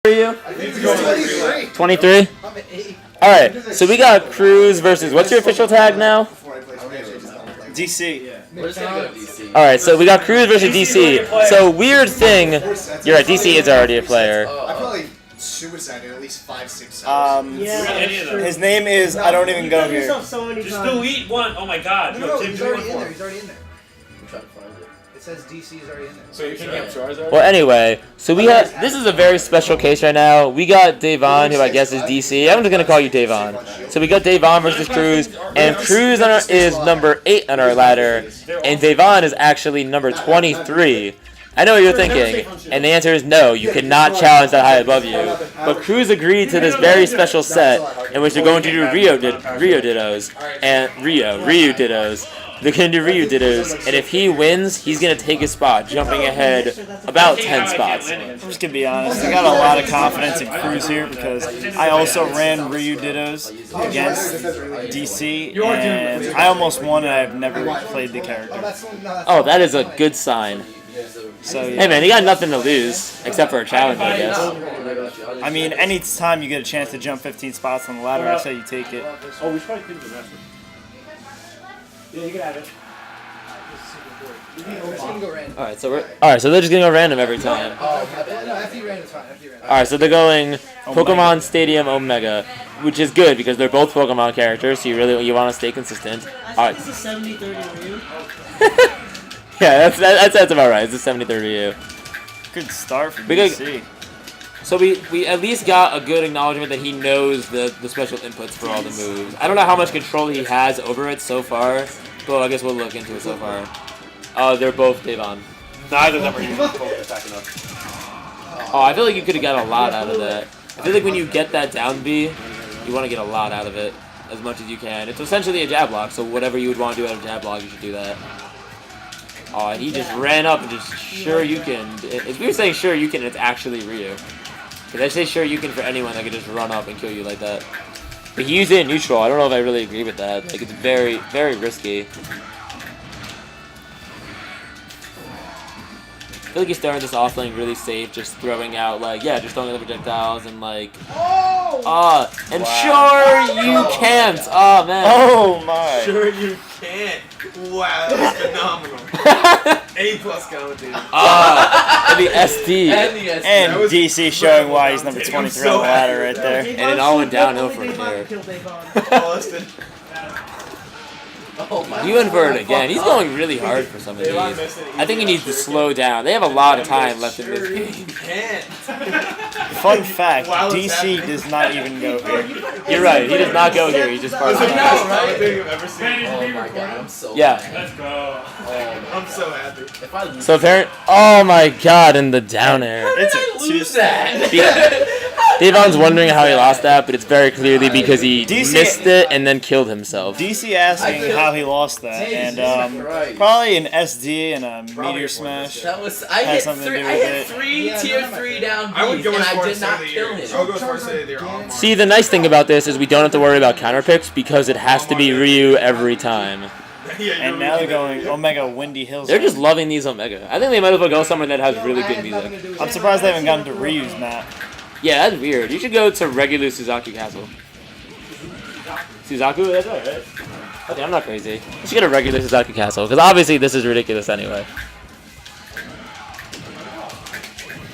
are you? 23? Alright, so we got Cruz versus, what's your official tag now? DC. Alright, so we got Cruz versus DC. So, weird thing, you're right, DC is already a player. I probably suicided at least 5, 6 times. His name is, I don't even go here. Just delete one. Oh my god. No, Tim, he's do already one in for there. him. He's already in there. It says DC is already in there. So you're picking up Charizard? Well, anyway, so we have, this is a very special case right now. We got Davon, who I guess is DC. I'm just going to call you Davon. So we got Davon versus Cruz, and Cruz is number 8 on our ladder, and Davon is actually number 23. I know what you're thinking, and the answer is no, you cannot challenge that high above you. But Cruz agreed to this very special set, in which they're going to do Ryu Dittos, and Ryu Dittos. They're going to do Ryu Dittos, and if he wins, he's going to take his spot, jumping ahead about 10 spots. I'm just gonna be honest, I got a lot of confidence in Cruz here because I also ran Ryu Dittos against DC, and I almost won and I've never played the character. Oh, that is a good sign. So Hey yeah. man, you got nothing to lose, except for a challenge, I guess. I mean, any time you get a chance to jump 15 spots on the ladder, I say you take it. Oh, we should probably pick the rest. Yeah, you can have it. Alright, so they're just gonna go random every time. After you ran, it's fine. After you ran. Alright, so they're going Pokemon Stadium Omega, which is good because they're both Pokemon characters, so you want to stay consistent. Alright. This is 70-30 Ryu. Yeah, that's about right. It's a 70-30 Ryu. Good start for We got- DC. So we at least got a good acknowledgement that he knows the special inputs for all the moves. I don't know how much control he has over it so far, but I guess we'll look into it so far. They're both Davon. Neither of them are even attacking up. Oh, I feel like you could have got a lot out of that. I feel like when you get that down B, you want to get a lot out of it, as much as you can. It's essentially a jab block, so whatever you would want to do out of jab block, you should do that. Oh, and he just ran up and just sure you can. It's weird saying sure you can, it's actually Ryu. Because I say sure you can for anyone that could just run up and kill you like that. But he used it in neutral. I don't know if I really agree with that. Like, it's very, very risky. I feel like he's starting this off playing really safe, just throwing out, like, yeah, just throwing out the projectiles and, like, and sure you can't. Oh, man. Oh my! Sure you can't. Wow, that was phenomenal. A+ commentating. And the SD. And DC showing why he's number 23 on the ladder right there. And it all went downhill from there. Austin. He went for it again. He's going really hard for some of these. I think he needs to slow down. They have a lot of time left in this game. Can't. Fun fact, DC does not even go here. You're right. He does not go here. He just That's farts the out. best commentating I've ever seen. Oh my god, I'm so Yeah. Let's go. I'm so happy. If I lose So apparent. Oh my God! In the down air. It's a lose that. Devon's wondering how he lost that, but it's very clearly because he DC missed it and then killed himself. DC asking how he lost that, and probably an SD and a Meteor Smash. That was I Has hit something to three. do I with hit it. three tier 3 down I would Bs, go and as I far did as not say kill I would him. go as far as say they're all See, the nice thing about this is we don't have to worry about counter picks because it has to be Ryu every time. And now they're going Omega Windy Hills. They're just loving these Omega. I think they might as well go somewhere that has really good music. I'm surprised they haven't gotten to Ryu's map. Yeah, that's weird. You should go to regular Suzaki Castle. Suzaku? That's right? Okay, I'm not crazy. You should get a regular Suzaki Castle, because obviously this is ridiculous anyway.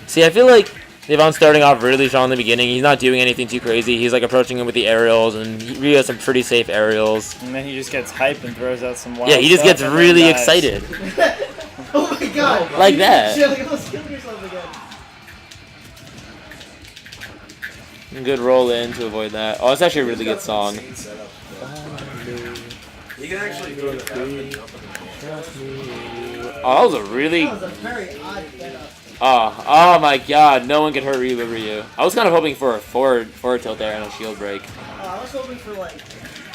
See, I feel like Devon's starting off really strong in the beginning. He's not doing anything too crazy. He's like approaching him with the aerials, and he has some pretty safe aerials. And then he just gets hype and throws out some wild Yeah, he just stuff gets and then really dies. excited. Oh my god! Like that. Shit, almost killed yourself again. Good roll in to avoid that. Oh, it's actually a really good song. You can actually go to the bathroom and jump Oh, that was a really... That was a very odd setup. Oh my God! No one could hurt Ryu but Ryu. I was kind of hoping for a forward tilt there and a shield break. I was hoping for like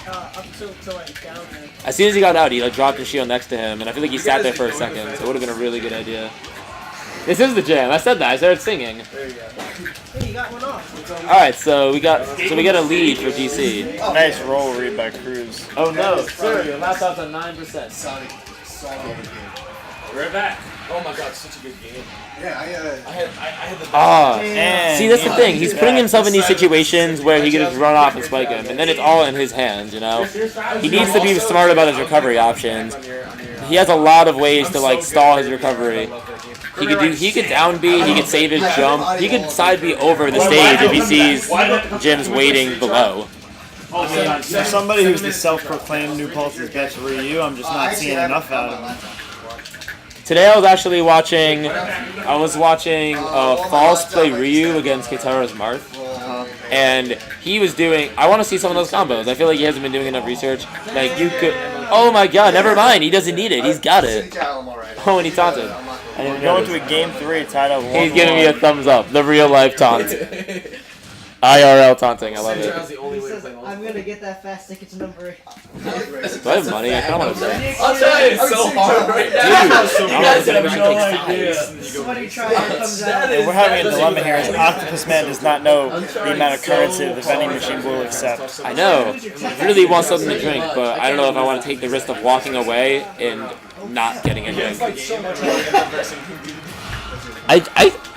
up to like down there. As soon as he got out, he like dropped his shield next to him, and I feel like he sat there for a second. So it would have been a really good idea. This is the jam. I said that. I started singing. Hey, you got one off. All right, so we got a lead for DC. Nice roll read by Cruz. Oh no, sir! Your laptop's on 9%. Sonic. We're back. Oh my god, such a good game. Yeah, I had the And See, that's the thing. He's putting Yeah. himself in these situations where he can just run off and spike him, and then it's all in his hands, you know? He needs to be smart about his recovery options. He has a lot of ways to, like, stall his recovery. He could down B, he could save his jump, he could side B over the stage if he sees Jim's waiting below. For somebody who's the self-proclaimed New Pulse's best Ryu, I'm just not seeing enough out of him. Today I was actually watching, False play Ryu against Kitara's Marth, and he was doing, I want to see some of those combos. I feel like he hasn't been doing enough research. Like, you could, oh my god, never mind, he doesn't need it, he's got it. Oh, and he taunted. I didn't Going notice. to a game 3 tied up 1-1. He's giving me a thumbs up, the real life taunt. IRL taunting, I love it. the only He way to says, play I'm gonna get that fast ticket to number 8. Do I have money? I kind of want to play. I'll tell you, it's so hard right now. Dude, You guys have Dude, no takes idea. Somebody try and comes out. We're having a dilemma here. As Octopus Man does not know the amount of currency the vending machine will accept. I know. I really want something to drink, but I don't know if I want to take the risk of walking away and not getting a drink. I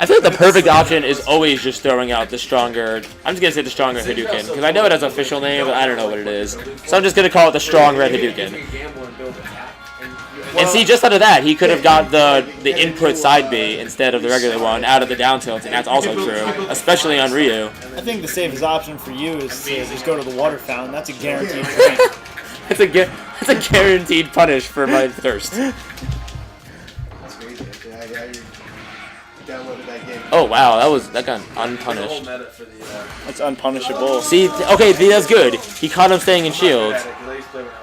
feel like the perfect option is always just throwing out the stronger, I'm just going to say the stronger Hadouken, because I know it has an official name, but I don't know what it is. So I'm just going to call it the strong red Hadouken. And see, just out of that, he could have got the input side B instead of the regular one out of the down tilt, and that's also true, especially on Ryu. I think the safest option for you is to just go to the water fountain. That's a guaranteed drink. That's a guaranteed punish for my thirst. That's crazy. I downloaded that game. Oh wow, that got unpunished. That's unpunishable. See, okay, that's good. He caught him staying in shields.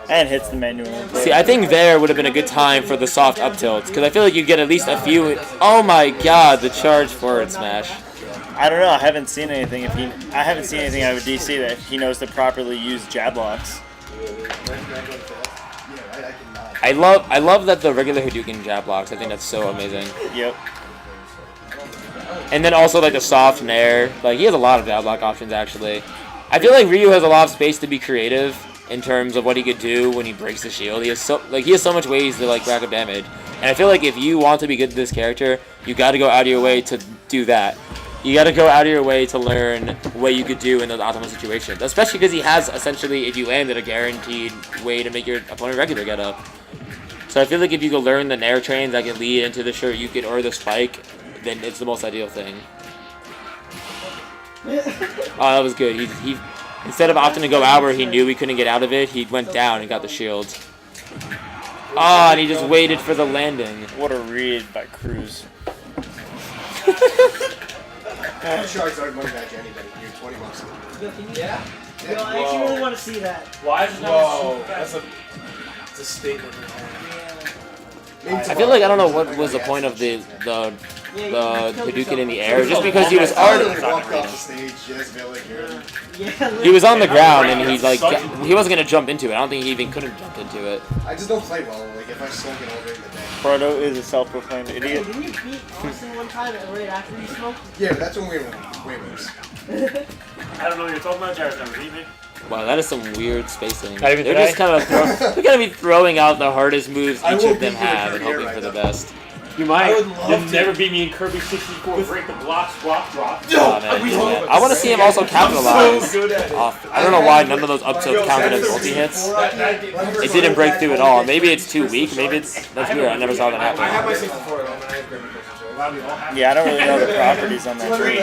And hits the manual. See, I think there would have been a good time for the soft up tilt, because I feel like you get at least a few. Oh my god, the charge forward smash. I don't know. I haven't seen anything. I haven't seen anything out of DC that he knows to properly use jab locks. I love that the regular Hadouken jab blocks. I think that's so amazing. Yep. And then also like the soft nair. Like he has a lot of jab block options actually. I feel like Ryu has a lot of space to be creative in terms of what he could do when he breaks the shield. He has so much ways to like rack up damage. And I feel like if you want to be good at this character, you got to go out of your way to do that. You got to go out of your way to learn what you could do in those optimal situations. Especially because he has essentially, if you landed, a guaranteed way to make your opponent regular get up. So I feel like if you could learn the nair trains that can lead into the Shoryuken or the spike, then it's the most ideal thing. Oh, that was good. He instead of opting to go out where he knew he couldn't get out of it, he went down and got the shield. Oh, and he just waited for the landing. What a read by Cruz. Sharks aren't money back to anybody. You're 20 bucks. Yeah. Yo, I actually really want to see that. Why is it not that's a statement. I feel like I don't know what was the point of the Hadouken in the air, just because he was already walked off the stage, yes, Villiger. Yeah, he was on the ground and he wasn't gonna jump into it. I don't think he even could have jumped into it. I just don't play well. Like if I smoke it all during the day. Proto is a self-proclaimed idiot. Didn't you beat Austin one time right after you smoked? Yeah, but that's when we were way worse. I don't know what you're talking about, Jared. I'm leaving. Wow, that is some weird spacing. Not even They're today? just kind of they're gonna be throwing out the hardest moves I each will of them beat you have with and your hoping hair for the right best. You might. I would love You'll to. never beat me in Kirby 64. Break the blocks, block, drop. Oh, man. I want to see him also capitalize good at it. off. I don't know why none of those up tilt counted as multi hits. It didn't break through at all. Maybe it's too weak. Maybe that's weird. I never saw that I have my happen. 64 at home and I have Grammy Coaches. Yeah, I don't really know the properties on that tree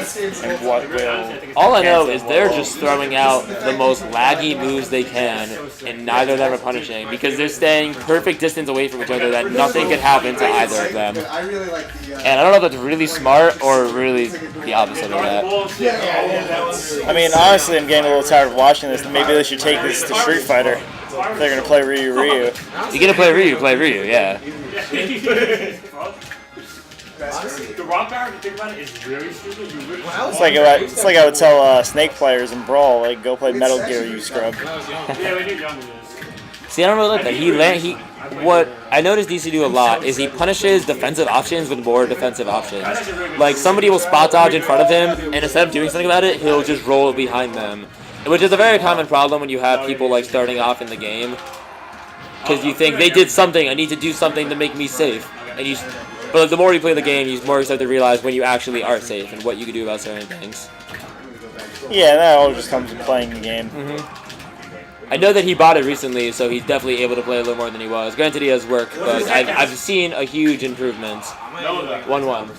and what will. All I know is they're just throwing out the most laggy moves they can, and neither of them are punishing because they're staying perfect distance away from each other that nothing could happen to either of them. I really like the. And I don't know if that's really smart or really the opposite of that. I mean, honestly, I'm getting a little tired of watching this. Maybe they should take this to Street Fighter. If they're gonna play Ryu. You're gonna play Ryu, yeah. The rock power, if you think about it, is really stupid. You really It's like I would tell Snake players in Brawl, like, go play Metal Gear, you scrub. yeah, when you're young, it is. See, I don't really like that. What I noticed DC do a lot is he punishes defensive options with more defensive options. Like somebody will spot dodge in front of him, and instead of doing something about it, he'll just roll behind them, which is a very common problem when you have people like starting off in the game. Because you think they did something, I need to do something to make me safe, and But the more you play the game, you more start to realize when you actually are safe and what you can do about certain things. Yeah, that all just comes with playing the game. I know that he bought it recently, so he's definitely able to play a little more than he was. Granted, he has work, but I've seen a huge improvement. 1-1.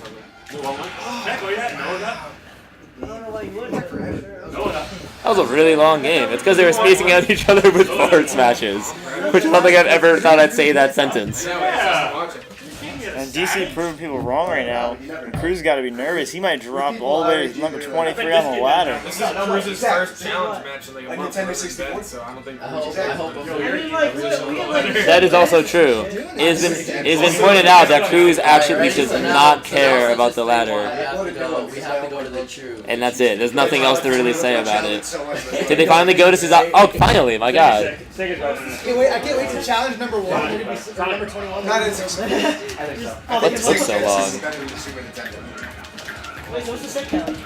That was a really long game. It's because they were spacing out each other with forward smashes, which I don't think I've ever thought I'd say that sentence. And DC proving people wrong right now. And Cruz got to be nervous. He might drop all the way to number 23 on the ladder. This is Cruz's first challenge match in like a month in bed, so I don't think That is also true. It has been pointed out that Cruz actually does not care about the ladder. And that's it. There's nothing else to really say about it. Did they finally go to Suzuki? Oh, finally! My God. I can't wait to challenge number 1. Number 21. Not as That took so long. Wait, so what's the set count?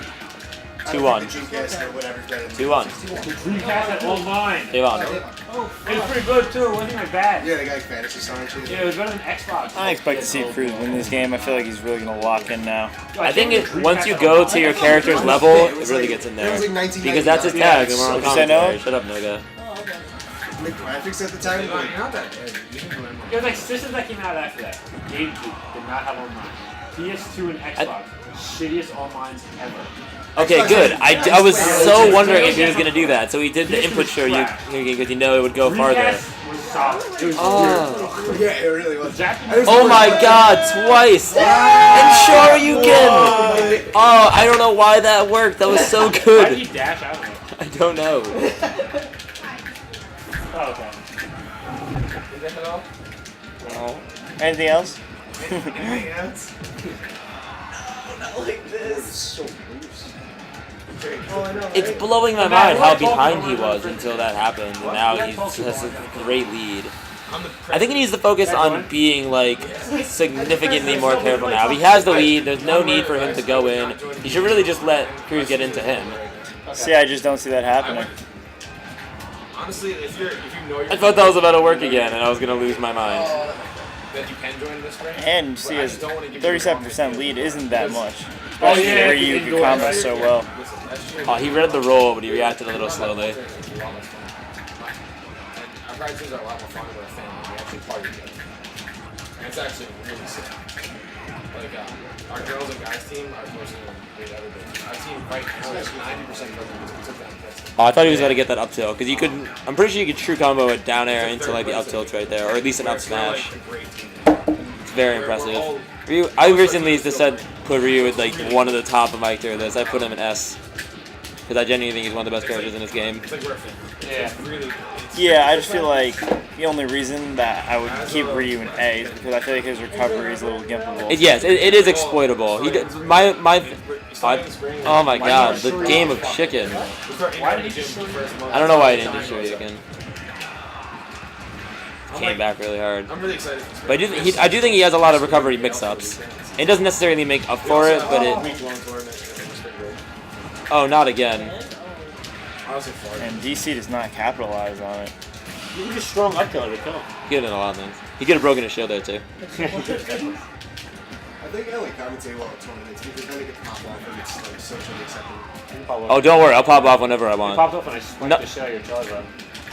2-1. 2-1. Dreamcast at online. It 2-1. was pretty good too. It wasn't like bad. Yeah, they got like fantasy Sonic shit. Yeah, it was better than Xbox. I expect to see Cruz win this game. I feel like he's really going to lock in now. I think once you go to your character's level, it really gets in there. Because that's his tag, and we're on Did you say no? commentary. Shut up, Noga. The graphics at the time, you're not that bad. It was like systems that came out after that. GameCube did not have online. PS2 and Xbox, shittiest onlines ever. Okay, good. I was so wondering if he was going to do that. So he did the input show you because you know it would go farther. Dreamcast was solid. It was Oh. yeah, it really was. Oh my God, twice! And sure you can! Oh, I don't know why that worked. That was so Why did good. he dash out of it? I don't know. Oh, okay. No. Anything else? It's blowing my mind how behind he was until that happened, and now he has a great lead. I think he needs to focus on being like significantly more careful now. He has the lead. There's no need for him to go in. He should really just let Cruz get into him. See, I just don't see that happening. Honestly, if you know I thought that was about to work again, and I was gonna lose my mind. that you can join this range, And see, his 37% lead isn't that much. Oh, Especially yeah, where you can combo so well. Oh, he read the roll, but he reacted a little slowly. our practices are a lot more fun with our family. We actually party together. And it's actually really sick. Like, our girls and guys team are the most we've ever been. Our team right now is 90% of them took down hits. Oh, I thought he was gonna get that up tilt because you could. I'm pretty sure you could true combo it down air into like the up tilt right there, or at least an up smash. It's very impressive. Ryu, I recently just said put Ryu at like one of the top of my tier list. I put him in S because I genuinely think he's one of the best characters in this game. It's like worth it. Yeah. It's really, Yeah, I just feel like the only reason that I would keep Ryu in A is because I feel like his recovery is a little gimpable. Yes, it is exploitable. He did, my oh my God, the game of chicken. Why did he just I don't know why he didn't do Shoryuken. Came back really hard. I'm really excited for this. But I do think he has a lot of recovery mix-ups. It doesn't necessarily make up for it, but it. Week-long tournament in the spring break. Oh, not again. Honestly, far. And DC does not capitalize on it. You were just strong up kill to kill him. He could have done a lot of things. He could have broken his shield there too. I think I like commentate well at tournaments because then it gets pop off and it's like socially acceptable. Oh, don't worry, I'll pop off whenever I want. Popped up and I spiked No. the shit out of your Charizard.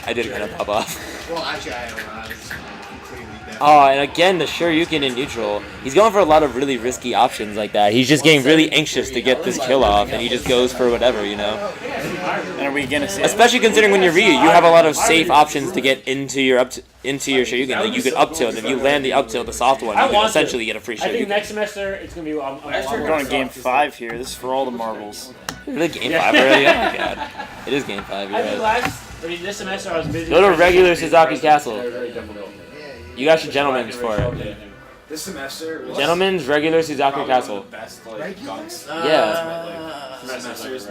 I did kind of pop off. Well, actually, I don't know. I was completely deaf. Oh, and again, the Shoryuken in neutral. He's going for a lot of really risky options like that. He's just getting really anxious to get this kill off, and he just goes for whatever, you know? And are we gonna see? Especially considering when you're Ryu, you have a lot of safe options to get into your Shoryuken. Like, you could up tilt. If you land the up tilt, the soft one, you can essentially get a free I think Shoryuken. next semester it's gonna be. We're going to game 5 here. This is for all the marbles. Really, game 5 already? Oh my God. It is game 5, you're I think right. this semester I was busy. Go to regular Suzuki Castle. Very difficult. You got your gentlemen's for it. This semester was Gentlemen's regular Suzaku Castle. Best, like, guns. Yeah. Semesters.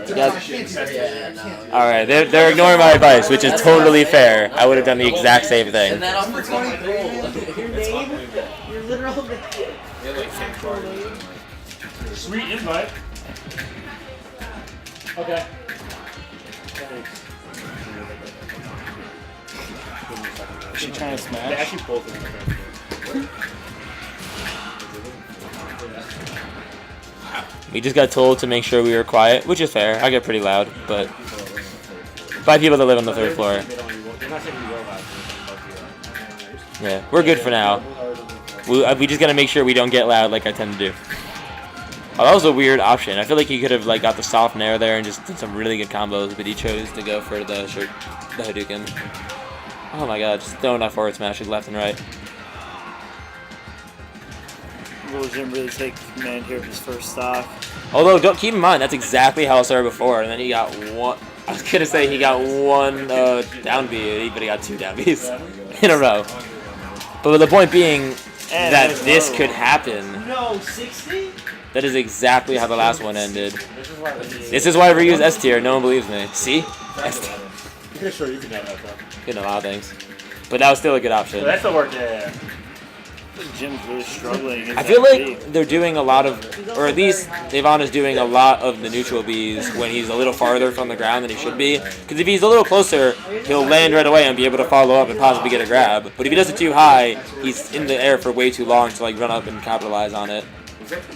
Alright, they're ignoring my advice, which is totally fair. I would have done the exact same thing. Your name, your literal name. They like fake cards. Sweet invite. Okay. Is she trying to They smash? actually both of them. We just got told to make sure we were quiet, which is fair. I get pretty loud, but by people that live on the 3rd floor. They're not saying you will loud. Yeah, we're good for now. We just gotta make sure we don't get loud like I tend to do. Oh, that was a weird option. I feel like he could have like got the soft nair there and just did some really good combos, but he chose to go for the Hadouken. Oh my god, just throwing out forward smashes left and right. Will Jim really take command here of his first stock? Although, don't keep in mind, that's exactly how it started before, and then he got one. I was gonna say he got one down B, but he got 2 down Bs in a row. But the point being And that there's this low. could happen. No, 60? That is exactly how the last one ended. This is why Ryu's S tier. No one believes me. See? S tier. Yeah, sure, you can have that though. Getting a lot of things. But that was still a good option. So that's the work there. Jim's really struggling against I feel that like B. they're doing a lot of, or at least Devon is doing a lot of the neutral Bs when he's a little farther from the ground than he should be. Because if he's a little closer, he'll land right away and be able to follow up and possibly get a grab. But if he does it too high, he's in the air for way too long to like run up and capitalize on it.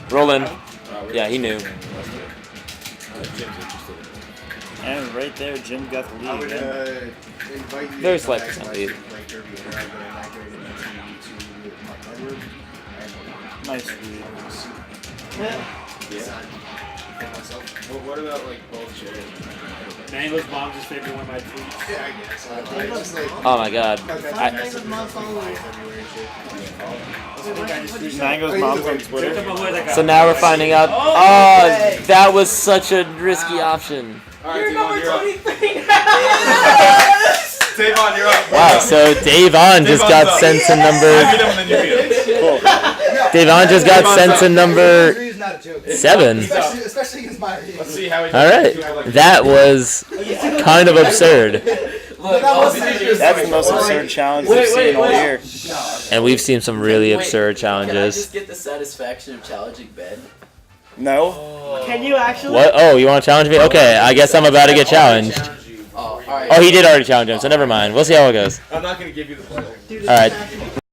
Roland, yeah, he knew. And right there, Jim got the I lead would again. invite you Very to slight come back percent to lead. Lake Derby and have an accurate interview to Mark Edward and Nice lead. What about like both chairs? Mango's mom's just favorite one of my tweets. yeah, I guess. I just like Oh my god. Mango's mom's on Twitter. So now we're finding out. Oh, that was such a risky option. Alright, Devon, you're up. Devon, you're up. Wow, so Devon just got sent to I beat number. him and then you beat him. Devon just got sent to number 7. Especially against my. Let's see how he All right, that was kind of absurd, That's the most absurd challenge we've seen all year. and we've seen some really absurd Can I challenges. just get the satisfaction of challenging Ben? No? Can you actually? What? Oh, you want to challenge me? Okay, I guess I'm about to get challenged. Oh, alright. Oh, he did already challenge him, so never mind. We'll see how it goes. I'm not going to give you the pleasure. All right.